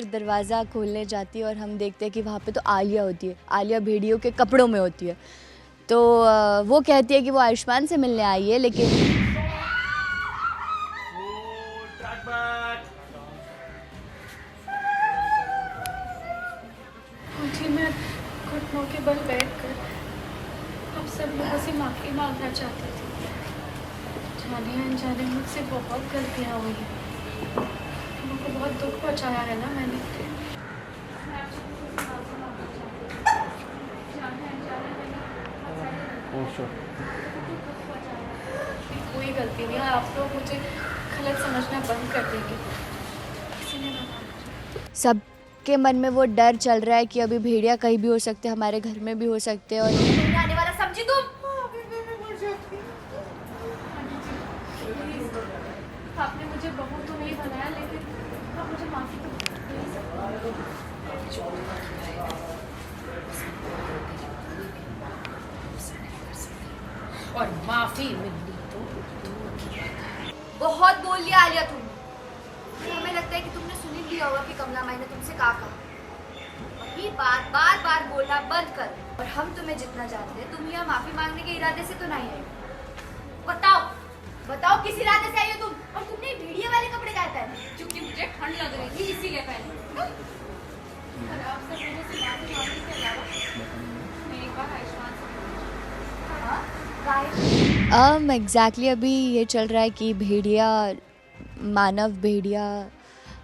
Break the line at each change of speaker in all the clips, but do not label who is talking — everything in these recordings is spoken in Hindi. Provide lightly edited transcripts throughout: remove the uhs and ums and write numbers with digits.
दरवाज़ा खोलने जाती है और हम देखते हैं कि वहाँ पे तो आलिया होती है। आलिया भेड़ियों के कपड़ों में होती है। तो वो कहती है कि वो आयुष्मान से मिलने आई है, लेकिन
मुझे मैं घुटनों के बल बैठकर अब सब लोगों से माफ़ी मांगना चाहती थी। जाने अनजाने मुझसे बहुत गलतियाँ हुई हैं। उनको बहुत दुख पहुँचाया है ना मैंने। कोई गलती नहीं है, आप लोग मुझे गलत समझना बंद कर देंगे। किसी ने ना
सबके मन में वो डर चल रहा है कि अभी भेड़िया कहीं भी हो सकते हैं, हमारे घर में भी हो सकते हैं। और
आने वाला समझी तुम?
आपने मुझे बहू तो नहीं बनाया, लेकिन आप मुझे माफ़ी तो दे ही सकते
हो। और माफी मिलनी तो दूर की बात है। बहुत बोल लिया आलिया तुम। हमें लगता है कि तुमने सुन ही लिया होगा कि कमला माई ने तुमसे कहा वही बात बार बार बोलना बंद कर। और हम तुम्हें जितना जानते हैं, तुम यहाँ माफी मांगने के इरादे से तो नहीं आई। बताओ बताओ किस इरादे से आई हो तुम? और तुमने भेड़िया वाले कपड़े काहे पहने? क्योंकि मुझे ठंड लग रही थी इसीलिए पहने।
और आप सब मुझे से माफ़ी मांगने के अलावा मैं एक बार आयुष्मान से
एग्जैक्टली अभी ये चल रहा है कि भेड़िया, मानव भेड़िया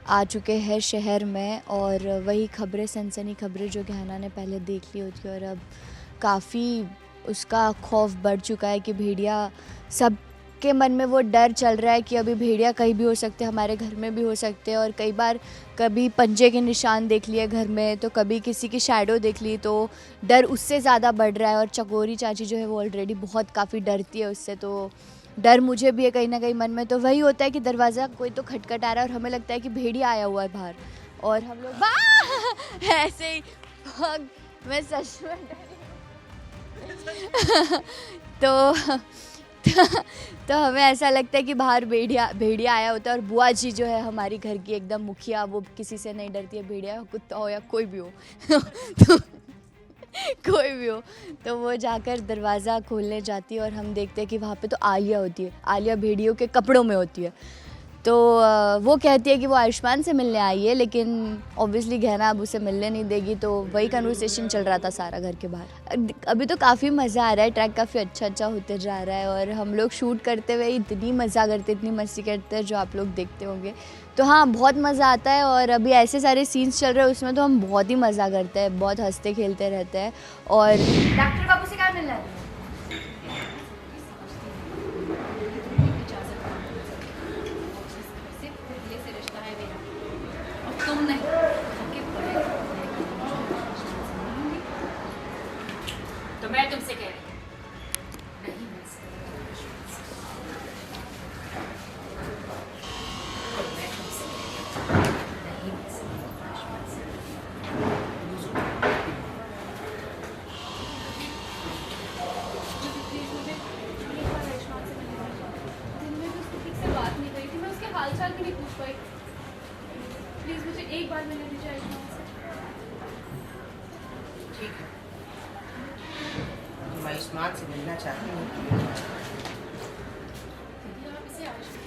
आ चुके हैं शहर में। और वही खबरें, सनसनी खबरें जो गहना ने पहले देख ली होती, और अब काफ़ी उसका खौफ बढ़ चुका है कि भेड़िया, सबके मन में वो डर चल रहा है कि अभी भेड़िया कहीं भी हो सकते हैं, हमारे घर में भी हो सकते हैं। और कई बार कभी पंजे के निशान देख लिए घर में, तो कभी किसी की शैडो देख ली, तो डर उससे ज़्यादा बढ़ रहा है। और चकोरी चाची जो है वो ऑलरेडी बहुत काफ़ी डरती है उससे, तो डर मुझे भी है कहीं ना कहीं मन में। तो वही होता है कि दरवाज़ा कोई तो खटखट आ रहा है और हमें लगता है कि भेड़िया आया हुआ है बाहर, और हम लोग ऐसे ही मैं सच में तो तो हमें ऐसा लगता है कि बाहर भेड़िया आया होता है। और बुआ जी जो है हमारी घर की एकदम मुखिया, वो किसी से नहीं डरती है, भेड़िया कुत्ता हो या कोई भी हो तो कोई भी हो, तो वो जाकर दरवाज़ा खोलने जाती है और हम देखते हैं कि वहाँ पे तो आलिया होती है। आलिया भेड़ियों के कपड़ों में होती है। तो वो कहती है कि वो आयुष्मान से मिलने आई है, लेकिन ऑब्वियसली गहना अब उसे मिलने नहीं देगी। तो वही कन्वर्सेशन चल रहा था सारा घर के बाहर। अभी तो काफ़ी मज़ा आ रहा है, ट्रैक काफ़ी अच्छा होते जा रहा है। और हम लोग शूट करते हुए इतनी मज़ा करते, इतनी मस्ती करते हैं, जो आप लोग देखते होंगे। तो हाँ, बहुत मज़ा आता है। और अभी ऐसे सारे सीन्स चल रहे हैं, उसमें तो हम बहुत ही मज़ा करते हैं, बहुत हंसते खेलते रहते हैं। और
डॉक्टर बाबू से क्या मिलना है?
तुम नहीं
तो मैं तुमसे कह रही हूँ नहीं मिल सकती। मैं तुमसे कह रही हूँ नहीं मिल सकती।
दिन में भी उसको ठीक से बात नहीं करी थी, मैं उसके हाल चाल भी नहीं पूछ पाई। प्लीज मुझे एक बार मिलने दीजिए आयुष्मान से।
ठीक है, तुम आयुष्मान से मिलना चाहती हो?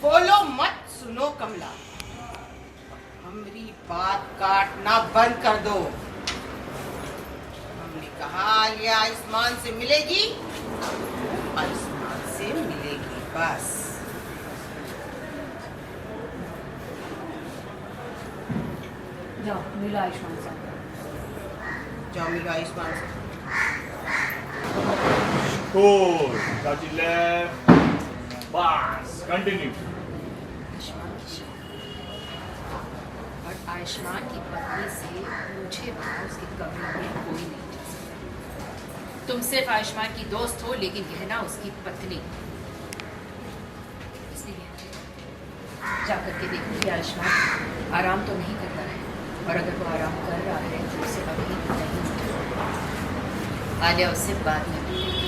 बोलो मत, सुनो कमला, हमारी बात काटना बंद कर दो। हमने कहा ये आयुष्मान से मिलेगी, आयुष्मान से मिलेगी, बस।
जाओ मिलो आयुष्मान से।
जाओ मिलो आयुष्मान से।
Good. Touch it left. Bas. Continue.
Ayushman की शादी और आयुष्मान की पत्नी से मुझे बिना उसके कमरे में कोई नहीं जा सकता। तुम सिर्फ आयुष्मान की दोस्त हो, लेकिन गहना उसकी पत्नी। इसलिए जाकर के देखो कि आयुष्मान आराम तो नहीं कर रहा है, और अगर वो आराम कर रहा है तो उसे अभी नहीं उठाना। आलिया उससे बात नहीं